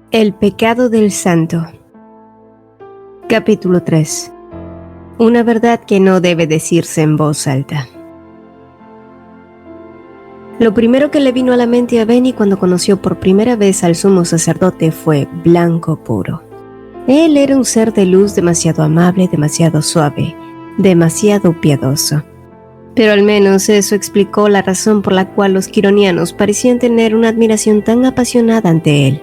El pecado del santo. Capítulo 3. Una verdad que no debe decirse en voz alta. Lo primero que le vino a la mente a Benny cuando conoció por primera vez al sumo sacerdote fue blanco puro. Él era un ser de luz demasiado amable, demasiado suave, demasiado piadoso. Pero al menos eso explicó la razón por la cual los quironianos parecían tener una admiración tan apasionada ante él.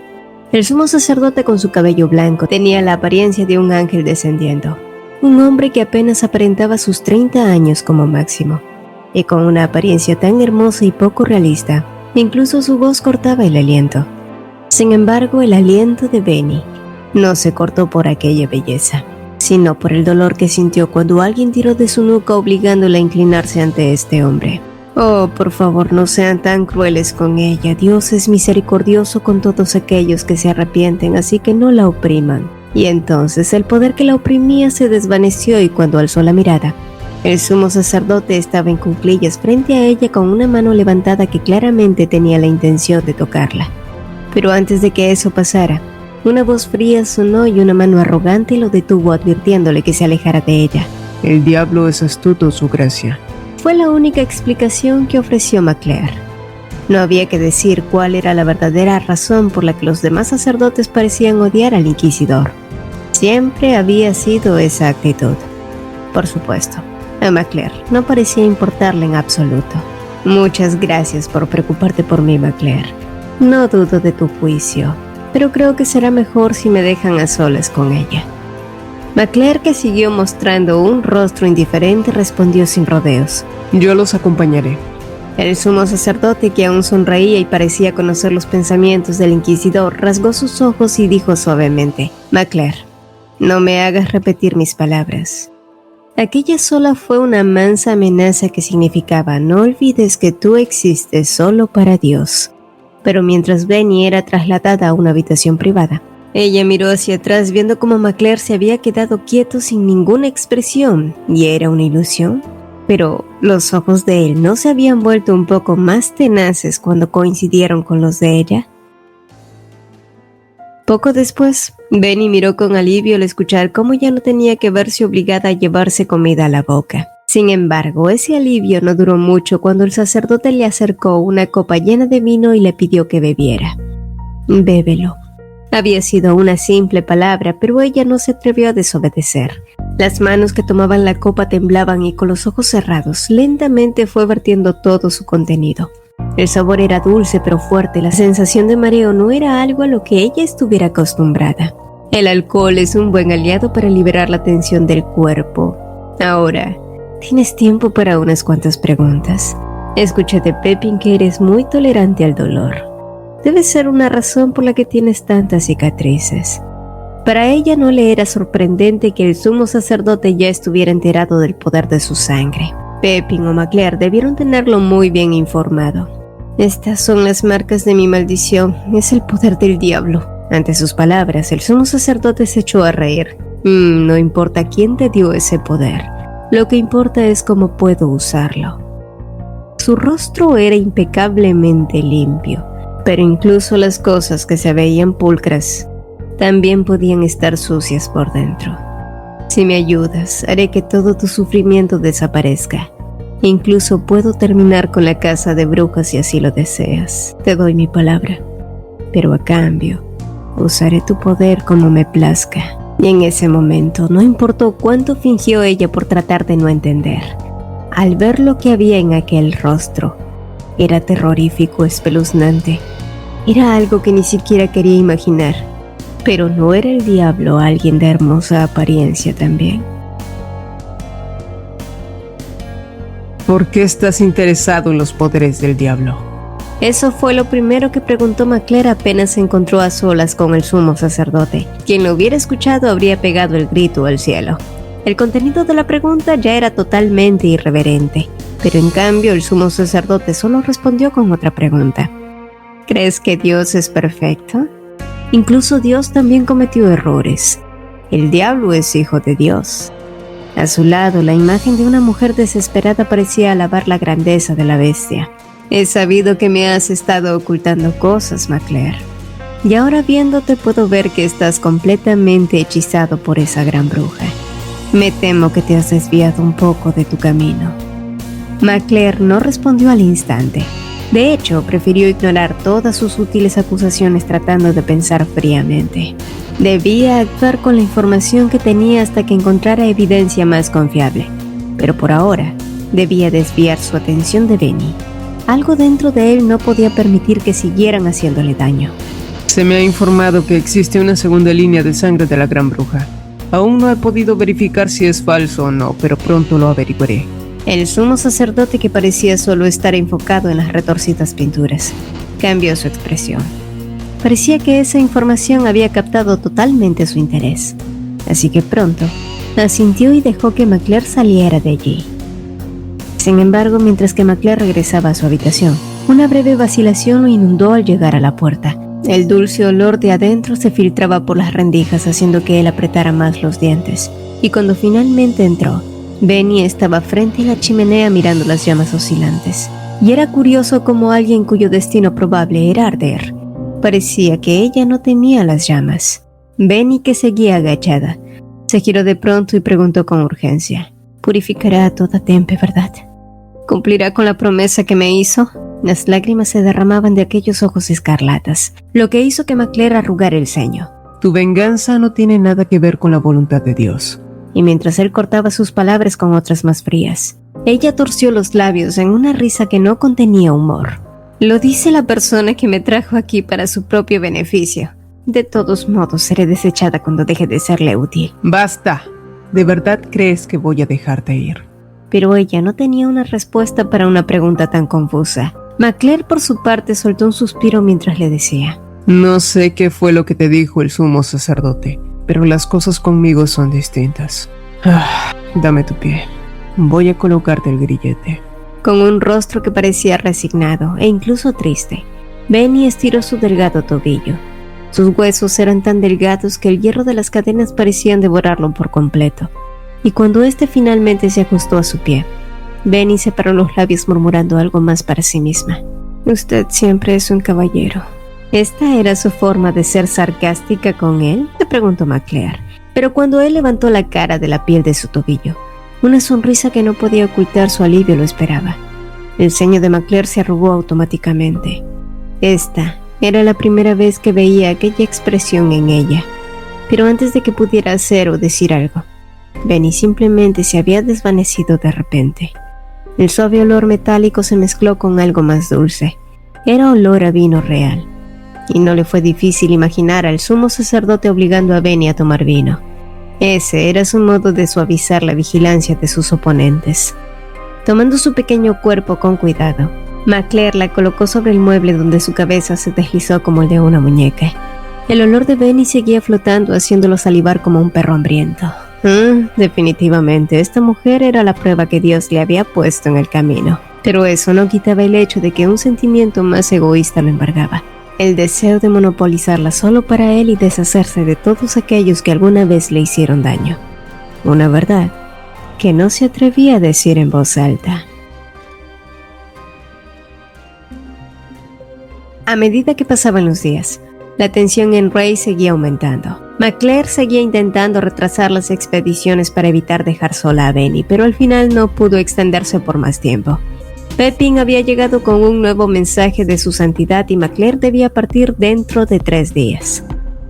El sumo sacerdote con su cabello blanco tenía la apariencia de un ángel descendiendo, un hombre que apenas aparentaba sus 30 años como máximo, y con una apariencia tan hermosa y poco realista, incluso su voz cortaba el aliento. Sin embargo, el aliento de Benny no se cortó por aquella belleza, sino por el dolor que sintió cuando alguien tiró de su nuca obligándola a inclinarse ante este hombre. Oh, por favor, no sean tan crueles con ella. Dios es misericordioso con todos aquellos que se arrepienten, así que no la opriman. Y entonces el poder que la oprimía se desvaneció y cuando alzó la mirada, el sumo sacerdote estaba en cuclillas frente a ella con una mano levantada que claramente tenía la intención de tocarla. Pero antes de que eso pasara, una voz fría sonó y una mano arrogante lo detuvo advirtiéndole que se alejara de ella. El diablo es astuto, su gracia. Fue la única explicación que ofreció McClare. No había que decir cuál era la verdadera razón por la que los demás sacerdotes parecían odiar al inquisidor. Siempre había sido esa actitud. Por supuesto, a McClare no parecía importarle en absoluto. Muchas gracias por preocuparte por mí, McClare. No dudo de tu juicio, pero creo que será mejor si me dejan a solas con ella. McClare, que siguió mostrando un rostro indiferente, respondió sin rodeos. Yo los acompañaré. El sumo sacerdote, que aún sonreía y parecía conocer los pensamientos del inquisidor, rasgó sus ojos y dijo suavemente: McClare, no me hagas repetir mis palabras. Aquella sola fue una mansa amenaza que significaba: no olvides que tú existes solo para Dios. Pero mientras Benny era trasladada a una habitación privada, ella miró hacia atrás viendo cómo McClare se había quedado quieto sin ninguna expresión. ¿Y era una ilusión? Pero los ojos de él no se habían vuelto un poco más tenaces cuando coincidieron con los de ella. Poco después, Benny miró con alivio al escuchar cómo ya no tenía que verse obligada a llevarse comida a la boca. Sin embargo, ese alivio no duró mucho cuando el sacerdote le acercó una copa llena de vino y le pidió que bebiera. «Bébelo». Había sido una simple palabra, pero ella no se atrevió a desobedecer. Las manos que tomaban la copa temblaban y con los ojos cerrados, lentamente fue vertiendo todo su contenido. El sabor era dulce pero fuerte, la sensación de mareo no era algo a lo que ella estuviera acostumbrada. El alcohol es un buen aliado para liberar la tensión del cuerpo. Ahora, ¿tienes tiempo para unas cuantas preguntas? Escuché de Pepin que eres muy tolerante al dolor. Debe ser una razón por la que tienes tantas cicatrices. Para ella no le era sorprendente que el sumo sacerdote ya estuviera enterado del poder de su sangre. Pepin o McClare debieron tenerlo muy bien informado. Estas son las marcas de mi maldición, es el poder del diablo. Ante sus palabras, el sumo sacerdote se echó a reír. No importa quién te dio ese poder, lo que importa es cómo puedo usarlo. Su rostro era impecablemente limpio. Pero incluso las cosas que se veían pulcras también podían estar sucias por dentro. Si me ayudas, haré que todo tu sufrimiento desaparezca. Incluso puedo terminar con la casa de brujas si así lo deseas. Te doy mi palabra. Pero a cambio, usaré tu poder como me plazca. Y en ese momento, no importó cuánto fingió ella por tratar de no entender. Al ver lo que había en aquel rostro, era terrorífico, espeluznante. Era algo que ni siquiera quería imaginar. Pero ¿no era el diablo alguien de hermosa apariencia también? ¿Por qué estás interesado en los poderes del diablo? Eso fue lo primero que preguntó McClare apenas se encontró a solas con el sumo sacerdote. Quien lo hubiera escuchado habría pegado el grito al cielo. El contenido de la pregunta ya era totalmente irreverente. Pero en cambio el sumo sacerdote solo respondió con otra pregunta. ¿Crees que Dios es perfecto? Incluso Dios también cometió errores. El diablo es hijo de Dios. A su lado, la imagen de una mujer desesperada parecía alabar la grandeza de la bestia. He sabido que me has estado ocultando cosas, McClare. y ahora viéndote puedo ver que estás completamente hechizado por esa gran bruja. Me temo que te has desviado un poco de tu camino. McClare no respondió al instante. De hecho, prefirió ignorar todas sus útiles acusaciones tratando de pensar fríamente. Debía actuar con la información que tenía hasta que encontrara evidencia más confiable. Pero por ahora, debía desviar su atención de Benny. Algo dentro de él no podía permitir que siguieran haciéndole daño. Se me ha informado que existe una segunda línea de sangre de la gran bruja. Aún no he podido verificar si es falso o no, pero pronto lo averiguaré. El sumo sacerdote, que parecía solo estar enfocado en las retorcidas pinturas, cambió su expresión. Parecía que esa información había captado totalmente su interés. Así que pronto, asintió y dejó que McClare saliera de allí. Sin embargo, mientras que McClare regresaba a su habitación, una breve vacilación lo inundó al llegar a la puerta. El dulce olor de adentro se filtraba por las rendijas, haciendo que él apretara más los dientes. Y cuando finalmente entró, Benny estaba frente a la chimenea mirando las llamas oscilantes. Y era curioso cómo alguien cuyo destino probable era arder. Parecía que ella no temía las llamas. Benny, que seguía agachada, se giró de pronto y preguntó con urgencia: «Purificará a toda Tempe, ¿verdad? ¿Cumplirá con la promesa que me hizo?» Las lágrimas se derramaban de aquellos ojos escarlatas, lo que hizo que McClare arrugara el ceño. Tu venganza no tiene nada que ver con la voluntad de Dios. Y mientras él cortaba sus palabras con otras más frías, ella torció los labios en una risa que no contenía humor. Lo dice la persona que me trajo aquí para su propio beneficio. De todos modos, seré desechada cuando deje de serle útil. ¡Basta! ¿De verdad crees que voy a dejarte ir? Pero ella no tenía una respuesta para una pregunta tan confusa. McClare, por su parte, soltó un suspiro mientras le decía: No sé qué fue lo que te dijo el sumo sacerdote, pero las cosas conmigo son distintas. Dame tu pie. Voy a colocarte el grillete. Con un rostro que parecía resignado e incluso triste, Benny estiró su delgado tobillo. Sus huesos eran tan delgados que el hierro de las cadenas parecían devorarlo por completo. Y cuando éste finalmente se ajustó a su pie, Benny separó los labios murmurando algo más para sí misma. «Usted siempre es un caballero». ¿Esta era su forma de ser sarcástica con él?, le preguntó McClare. Pero cuando él levantó la cara de la piel de su tobillo, una sonrisa que no podía ocultar su alivio lo esperaba. El ceño de McClare se arrugó automáticamente. Esta era la primera vez que veía aquella expresión en ella. Pero antes de que pudiera hacer o decir algo, Benny simplemente se había desvanecido de repente. El suave olor metálico se mezcló con algo más dulce. Era olor a vino real. Y no le fue difícil imaginar al sumo sacerdote obligando a Benny a tomar vino. Ese era su modo de suavizar la vigilancia de sus oponentes. Tomando su pequeño cuerpo con cuidado, McClare la colocó sobre el mueble donde su cabeza se deslizó como el de una muñeca. El olor de Benny seguía flotando, haciéndolo salivar como un perro hambriento. Definitivamente, esta mujer era la prueba que Dios le había puesto en el camino. Pero eso no quitaba el hecho de que un sentimiento más egoísta lo embargaba. El deseo de monopolizarla solo para él y deshacerse de todos aquellos que alguna vez le hicieron daño. Una verdad que no se atrevía a decir en voz alta. A medida que pasaban los días, la tensión en Ray seguía aumentando. McClare seguía intentando retrasar las expediciones para evitar dejar sola a Benny, pero al final no pudo extenderse por más tiempo. Pepin había llegado con un nuevo mensaje de su santidad y McClare debía partir dentro de 3 días.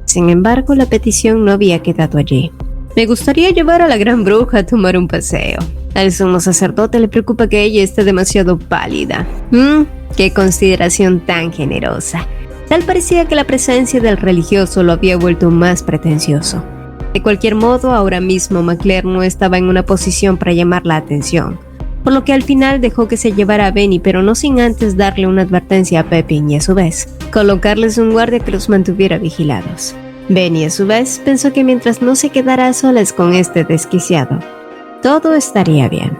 Sin embargo, la petición no había quedado allí. «Me gustaría llevar a la gran bruja a tomar un paseo. Al sumo sacerdote le preocupa que ella esté demasiado pálida». ¡Qué consideración tan generosa! Tal parecía que la presencia del religioso lo había vuelto más pretencioso. De cualquier modo, ahora mismo McClare no estaba en una posición para llamar la atención, por lo que al final dejó que se llevara a Benny, pero no sin antes darle una advertencia a Pepin y a su vez colocarles un guardia que los mantuviera vigilados. Benny a su vez pensó que mientras no se quedara a solas con este desquiciado, todo estaría bien.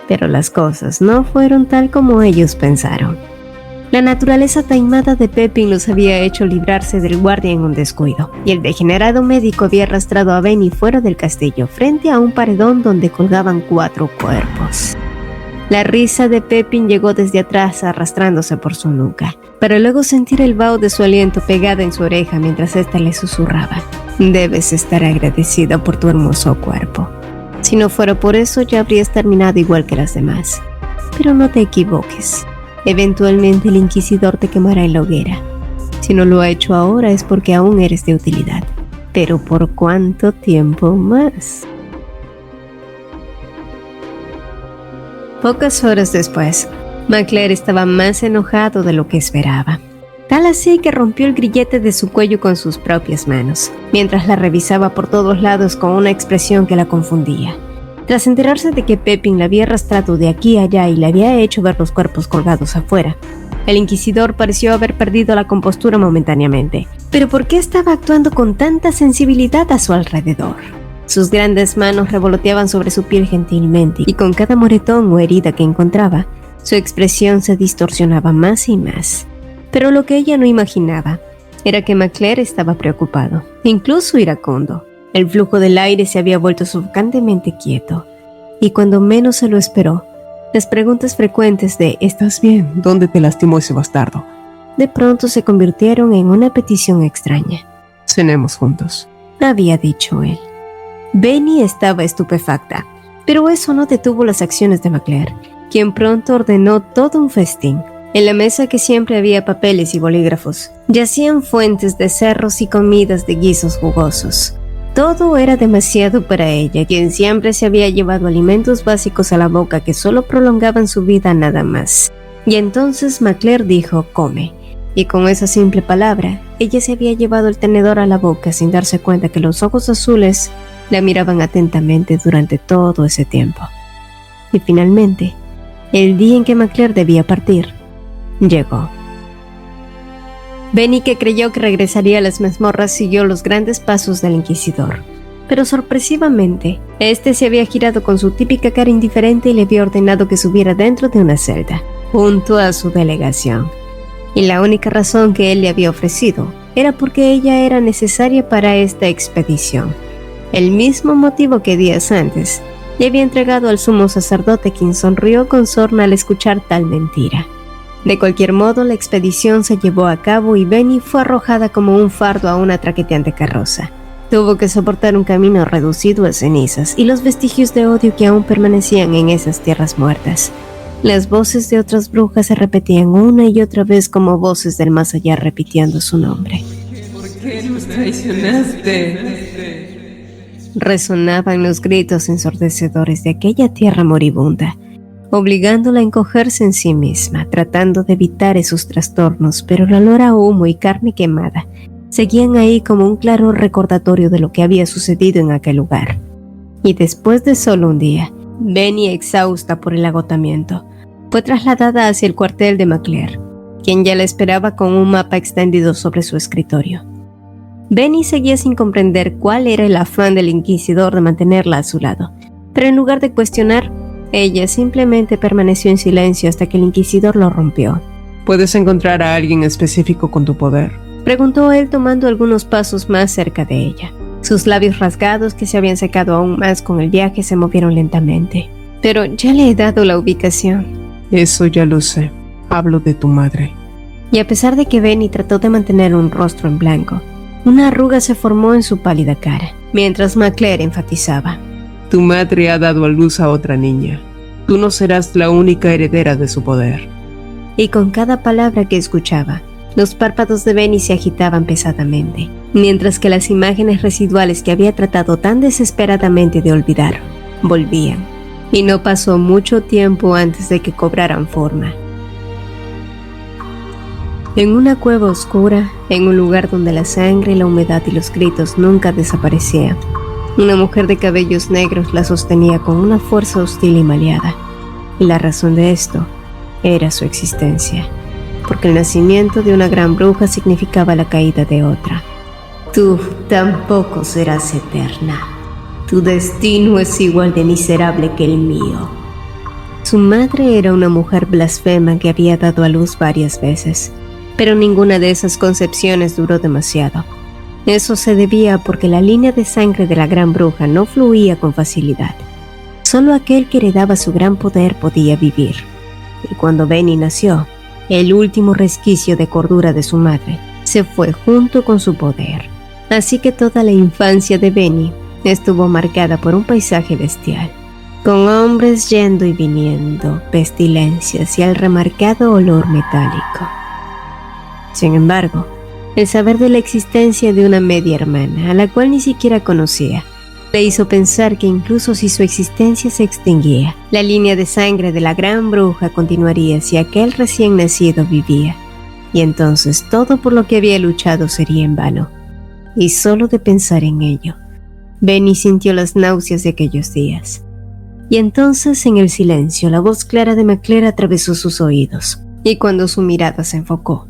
Pero las cosas no fueron tal como ellos pensaron. La naturaleza taimada de Pepin los había hecho librarse del guardia en un descuido, y el degenerado médico había arrastrado a Benny fuera del castillo, frente a un paredón donde colgaban 4 cuerpos. La risa de Pepin llegó desde atrás arrastrándose por su nuca, para luego sentir el vaho de su aliento pegada en su oreja mientras ésta le susurraba: «Debes estar agradecida por tu hermoso cuerpo. Si no fuera por eso, ya habrías terminado igual que las demás. Pero no te equivoques. Eventualmente el Inquisidor te quemará en la hoguera. Si no lo ha hecho ahora es porque aún eres de utilidad. Pero ¿por cuánto tiempo más?». Pocas horas después, McClare estaba más enojado de lo que esperaba. Tal así que rompió el grillete de su cuello con sus propias manos, mientras la revisaba por todos lados con una expresión que la confundía. Tras enterarse de que Pepin la había arrastrado de aquí a allá y le había hecho ver los cuerpos colgados afuera, el Inquisidor pareció haber perdido la compostura momentáneamente. ¿Pero por qué estaba actuando con tanta sensibilidad a su alrededor? Sus grandes manos revoloteaban sobre su piel gentilmente y con cada moretón o herida que encontraba, su expresión se distorsionaba más y más. Pero lo que ella no imaginaba era que McClare estaba preocupado, incluso iracundo. El flujo del aire se había vuelto sofocantemente quieto, y cuando menos se lo esperó, las preguntas frecuentes de «¿Estás bien? ¿Dónde te lastimó ese bastardo?», de pronto se convirtieron en una petición extraña. «Cenemos juntos», había dicho él. Benny estaba estupefacta, pero eso no detuvo las acciones de McClare, quien pronto ordenó todo un festín. En la mesa, que siempre había papeles y bolígrafos, yacían fuentes de cerros y comidas de guisos jugosos. Todo era demasiado para ella, quien siempre se había llevado alimentos básicos a la boca que solo prolongaban su vida nada más. Y entonces McClare dijo: «Come», y con esa simple palabra, ella se había llevado el tenedor a la boca sin darse cuenta que los ojos azules la miraban atentamente durante todo ese tiempo. Y finalmente, el día en que McClare debía partir, llegó. Benny, que creyó que regresaría a las mazmorras, siguió los grandes pasos del Inquisidor. Pero sorpresivamente, este se había girado con su típica cara indiferente y le había ordenado que subiera dentro de una celda, junto a su delegación. Y la única razón que él le había ofrecido era porque ella era necesaria para esta expedición. El mismo motivo que días antes le había entregado al sumo sacerdote, quien sonrió con sorna al escuchar tal mentira. De cualquier modo, la expedición se llevó a cabo y Benny fue arrojada como un fardo a una traqueteante carroza. Tuvo que soportar un camino reducido a cenizas y los vestigios de odio que aún permanecían en esas tierras muertas. Las voces de otras brujas se repetían una y otra vez como voces del más allá repitiendo su nombre. «¿Por qué nos traicionaste?», resonaban los gritos ensordecedores de aquella tierra moribunda, obligándola a encogerse en sí misma, tratando de evitar esos trastornos, pero el olor a humo y carne quemada seguían ahí como un claro recordatorio de lo que había sucedido en aquel lugar. Y después de solo un día, Benny, exhausta por el agotamiento, fue trasladada hacia el cuartel de McClare, quien ya la esperaba con un mapa extendido sobre su escritorio. Benny seguía sin comprender cuál era el afán del Inquisidor de mantenerla a su lado, pero en lugar de cuestionar, ella simplemente permaneció en silencio hasta que el Inquisidor lo rompió. «¿Puedes encontrar a alguien específico con tu poder?», preguntó él, tomando algunos pasos más cerca de ella. Sus labios rasgados, que se habían secado aún más con el viaje, se movieron lentamente. «Pero ya le he dado la ubicación». «Eso ya lo sé. Hablo de tu madre». Y a pesar de que Benny trató de mantener un rostro en blanco, una arruga se formó en su pálida cara, mientras McClare enfatizaba: «Tu madre ha dado a luz a otra niña. Tú no serás la única heredera de su poder». Y con cada palabra que escuchaba, los párpados de Benny se agitaban pesadamente, mientras que las imágenes residuales que había tratado tan desesperadamente de olvidar volvían. Y no pasó mucho tiempo antes de que cobraran forma. En una cueva oscura, en un lugar donde la sangre, la humedad y los gritos nunca desaparecían, una mujer de cabellos negros la sostenía con una fuerza hostil y maleada. Y la razón de esto era su existencia, porque el nacimiento de una gran bruja significaba la caída de otra. «Tú tampoco serás eterna. Tu destino es igual de miserable que el mío». Su madre era una mujer blasfema que había dado a luz varias veces, pero ninguna de esas concepciones duró demasiado. Eso se debía porque la línea de sangre de la gran bruja no fluía con facilidad. Solo aquel que heredaba su gran poder podía vivir. Y cuando Benny nació, el último resquicio de cordura de su madre se fue junto con su poder. Así que toda la infancia de Benny estuvo marcada por un paisaje bestial, con hombres yendo y viniendo, pestilencias y el remarcado olor metálico. Sin embargo, el saber de la existencia de una media hermana, a la cual ni siquiera conocía, le hizo pensar que incluso si su existencia se extinguía, la línea de sangre de la gran bruja continuaría si aquel recién nacido vivía, y entonces todo por lo que había luchado sería en vano. Y solo de pensar en ello, Benny sintió las náuseas de aquellos días. Y entonces, en el silencio, la voz clara de McClare atravesó sus oídos, y cuando su mirada se enfocó,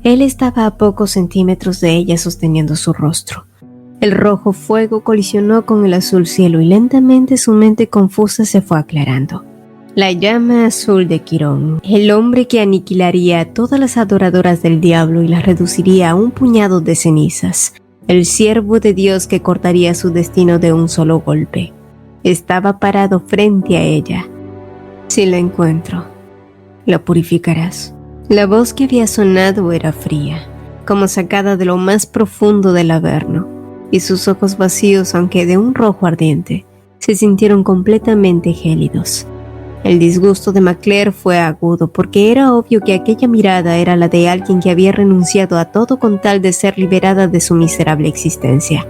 él estaba a pocos centímetros de ella sosteniendo su rostro. El rojo fuego colisionó con el azul cielo y lentamente su mente confusa se fue aclarando. La llama azul de Quirón, el hombre que aniquilaría a todas las adoradoras del diablo y las reduciría a un puñado de cenizas, el siervo de Dios que cortaría su destino de un solo golpe, estaba parado frente a ella. Si la encuentro, la purificarás. La voz que había sonado era fría, como sacada de lo más profundo del averno, y sus ojos vacíos, aunque de un rojo ardiente, se sintieron completamente gélidos. El disgusto de McClare fue agudo porque era obvio que aquella mirada era la de alguien que había renunciado a todo con tal de ser liberada de su miserable existencia.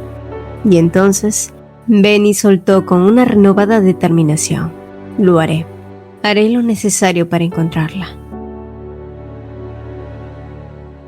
Y entonces, Benny soltó con una renovada determinación: lo haré. Haré lo necesario para encontrarla.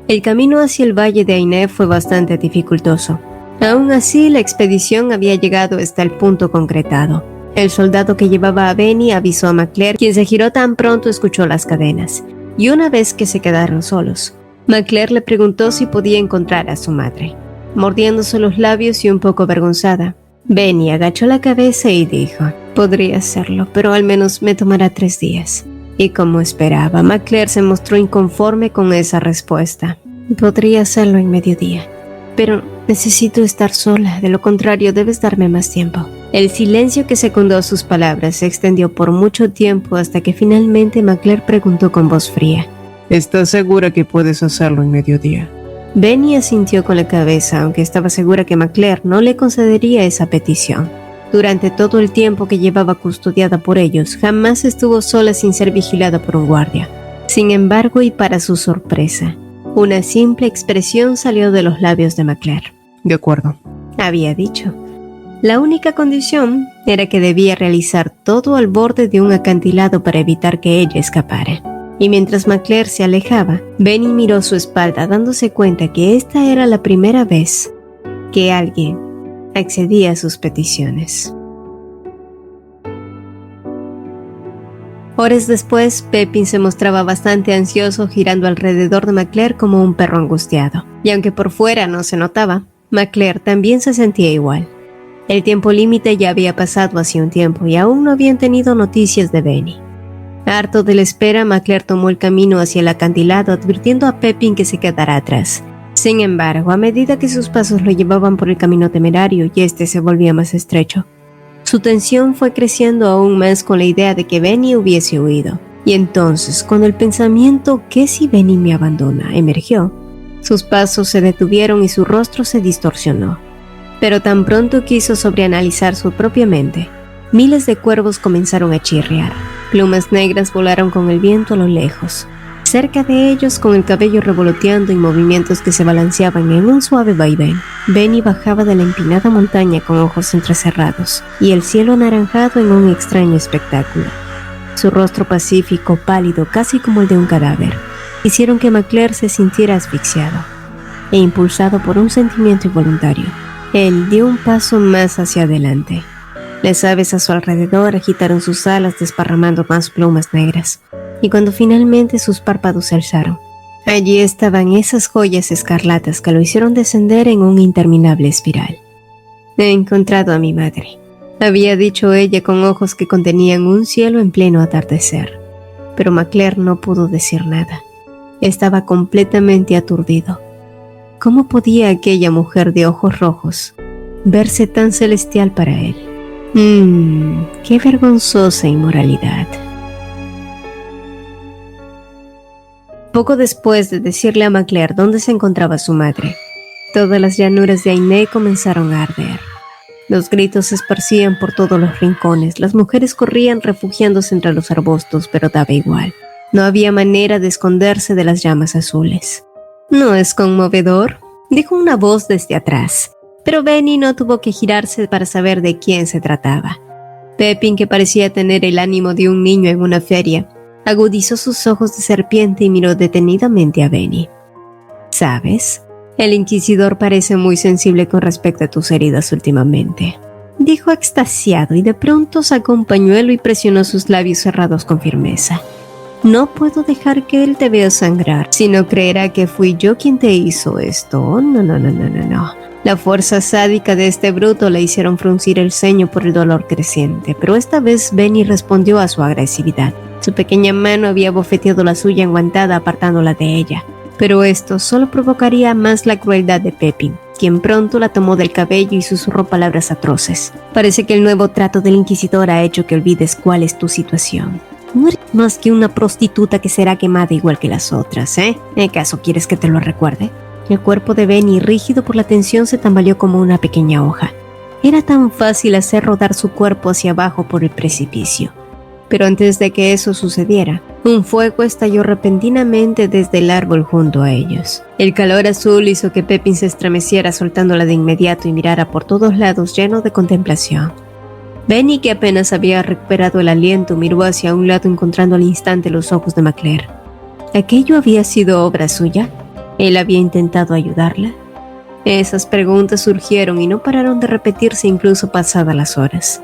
El camino hacia el valle de Ainé fue bastante dificultoso. Aún así, la expedición había llegado hasta el punto concretado. El soldado que llevaba a Benny avisó a McClare, quien se giró tan pronto escuchó las cadenas. Y una vez que se quedaron solos, McClare le preguntó si podía encontrar a su madre. Mordiéndose los labios y un poco avergonzada, Benny agachó la cabeza y dijo: podría hacerlo, pero al menos me tomará 3 días. Y como esperaba, McClare se mostró inconforme con esa respuesta. Podría hacerlo en mediodía, pero necesito estar sola, de lo contrario debes darme más tiempo. El silencio que secundó sus palabras se extendió por mucho tiempo hasta que finalmente McClare preguntó con voz fría: ¿estás segura que puedes hacerlo en mediodía? Benny asintió con la cabeza, aunque estaba segura que McClare no le concedería esa petición. Durante todo el tiempo que llevaba custodiada por ellos, jamás estuvo sola sin ser vigilada por un guardia. Sin embargo, y para su sorpresa, una simple expresión salió de los labios de McClare. De acuerdo, había dicho. La única condición era que debía realizar todo al borde de un acantilado para evitar que ella escapara. Y mientras McClare se alejaba, Benny miró su espalda dándose cuenta que esta era la primera vez que alguien accedía a sus peticiones. Horas después, Pepin se mostraba bastante ansioso girando alrededor de McClare como un perro angustiado. Y aunque por fuera no se notaba, McClare también se sentía igual. El tiempo límite ya había pasado hacía un tiempo y aún no habían tenido noticias de Benny. Harto de la espera, McClare tomó el camino hacia el acantilado, advirtiendo a Pepin que se quedara atrás. Sin embargo, a medida que sus pasos lo llevaban por el camino temerario y este se volvía más estrecho, su tensión fue creciendo aún más con la idea de que Benny hubiese huido. Y entonces, cuando el pensamiento ¿qué si Benny me abandona?, emergió, sus pasos se detuvieron y su rostro se distorsionó. Pero tan pronto quiso sobreanalizar su propia mente, miles de cuervos comenzaron a chirriar. Plumas negras volaron con el viento a lo lejos. Cerca de ellos, con el cabello revoloteando y movimientos que se balanceaban en un suave vaivén, Benny bajaba de la empinada montaña con ojos entrecerrados y el cielo anaranjado en un extraño espectáculo. Su rostro pacífico, pálido, casi como el de un cadáver, hicieron que McClare se sintiera asfixiado. E impulsado por un sentimiento involuntario, él dio un paso más hacia adelante. Las aves a su alrededor agitaron sus alas desparramando más plumas negras, y cuando finalmente sus párpados se alzaron, allí estaban esas joyas escarlatas que lo hicieron descender en una interminable espiral. He encontrado a mi madre, había dicho ella con ojos que contenían un cielo en pleno atardecer. Pero McClare no pudo decir nada. Estaba completamente aturdido. ¿Cómo podía aquella mujer de ojos rojos verse tan celestial para él? Qué vergonzosa inmoralidad. Poco después de decirle a McClare dónde se encontraba su madre, todas las llanuras de Ainée comenzaron a arder. Los gritos se esparcían por todos los rincones, las mujeres corrían refugiándose entre los arbustos, pero daba igual. No había manera de esconderse de las llamas azules. «¿No es conmovedor?», dijo una voz desde atrás, pero Benny no tuvo que girarse para saber de quién se trataba. Pepin, que parecía tener el ánimo de un niño en una feria, agudizó sus ojos de serpiente y miró detenidamente a Benny. «¿Sabes? El inquisidor parece muy sensible con respecto a tus heridas últimamente», dijo extasiado y de pronto sacó un pañuelo y presionó sus labios cerrados con firmeza. «No puedo dejar que él te vea sangrar, si no creerá que fui yo quien te hizo esto. No. La fuerza sádica de este bruto le hicieron fruncir el ceño por el dolor creciente, pero esta vez Benny respondió a su agresividad. Su pequeña mano había bofeteado la suya enguantada apartándola de ella, pero esto solo provocaría más la crueldad de Pepin, quien pronto la tomó del cabello y susurró palabras atroces. «Parece que el nuevo trato del inquisidor ha hecho que olvides cuál es tu situación. No eres más que una prostituta que será quemada igual que las otras, ¿eh? ¿Acaso quieres que te lo recuerde?» El cuerpo de Benny, rígido por la tensión, se tambaleó como una pequeña hoja. Era tan fácil hacer rodar su cuerpo hacia abajo por el precipicio. Pero antes de que eso sucediera, un fuego estalló repentinamente desde el árbol junto a ellos. El calor azul hizo que Pepin se estremeciera soltándola de inmediato y mirara por todos lados lleno de contemplación. Benny, que apenas había recuperado el aliento, miró hacia un lado encontrando al instante los ojos de McClare. ¿Aquello había sido obra suya? ¿Él había intentado ayudarla? Esas preguntas surgieron y no pararon de repetirse incluso pasadas las horas.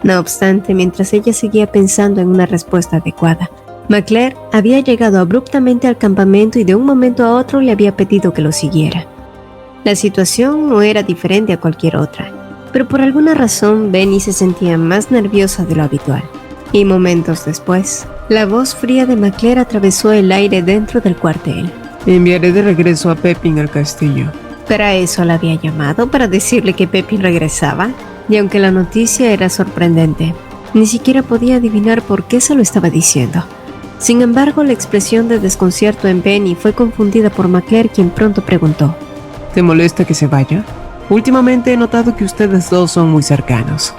No obstante, mientras ella seguía pensando en una respuesta adecuada, McClare había llegado abruptamente al campamento y de un momento a otro le había pedido que lo siguiera. La situación no era diferente a cualquier otra, pero por alguna razón Benny se sentía más nerviosa de lo habitual. Y momentos después, la voz fría de McClare atravesó el aire dentro del cuartel. «Enviaré de regreso a Pepin al castillo». ¿Para eso la había llamado? ¿Para decirle que Pepin regresaba? Y aunque la noticia era sorprendente, ni siquiera podía adivinar por qué se lo estaba diciendo. Sin embargo, la expresión de desconcierto en Benny fue confundida por McClare, quien pronto preguntó: ¿Te molesta que se vaya? Últimamente he notado que ustedes dos son muy cercanos.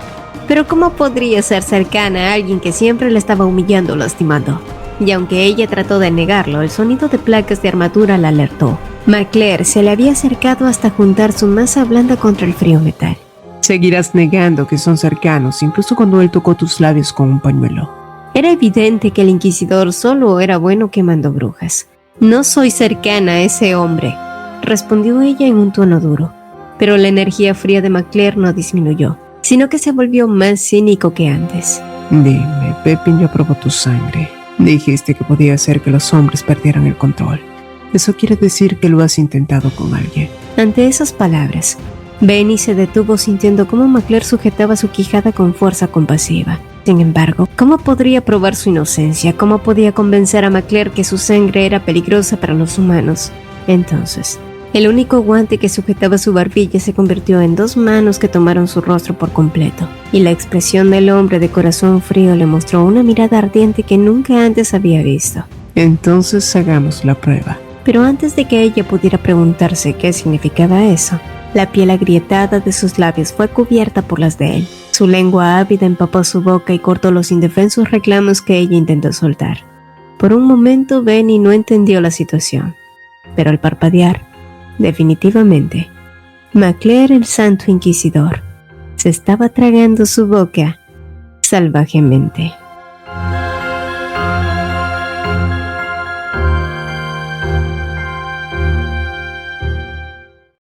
Pero ¿cómo podría ser cercana a alguien que siempre la estaba humillando o lastimando? Y aunque ella trató de negarlo, el sonido de placas de armadura la alertó. McClare se le había acercado hasta juntar su masa blanda contra el frío metal. Seguirás negando que son cercanos, incluso cuando él tocó tus labios con un pañuelo. Era evidente que el inquisidor solo era bueno quemando brujas. «No soy cercana a ese hombre», respondió ella en un tono duro. Pero la energía fría de McClare no disminuyó, sino que se volvió más cínico que antes. «Dime, Pepin ya probó tu sangre. Dijiste que podía hacer que los hombres perdieran el control. Eso quiere decir que lo has intentado con alguien». Ante esas palabras, Benny se detuvo sintiendo cómo McClare sujetaba su quijada con fuerza compasiva. Sin embargo, ¿cómo podría probar su inocencia? ¿Cómo podía convencer a McClare que su sangre era peligrosa para los humanos? Entonces, el único guante que sujetaba su barbilla se convirtió en dos manos que tomaron su rostro por completo, y la expresión del hombre de corazón frío le mostró una mirada ardiente que nunca antes había visto. «Entonces hagamos la prueba». Pero antes de que ella pudiera preguntarse qué significaba eso, la piel agrietada de sus labios fue cubierta por las de él. Su lengua ávida empapó su boca y cortó los indefensos reclamos que ella intentó soltar. Por un momento Benny no entendió la situación, pero al parpadear, definitivamente, McClare, el Santo Inquisidor, se estaba tragando su boca salvajemente.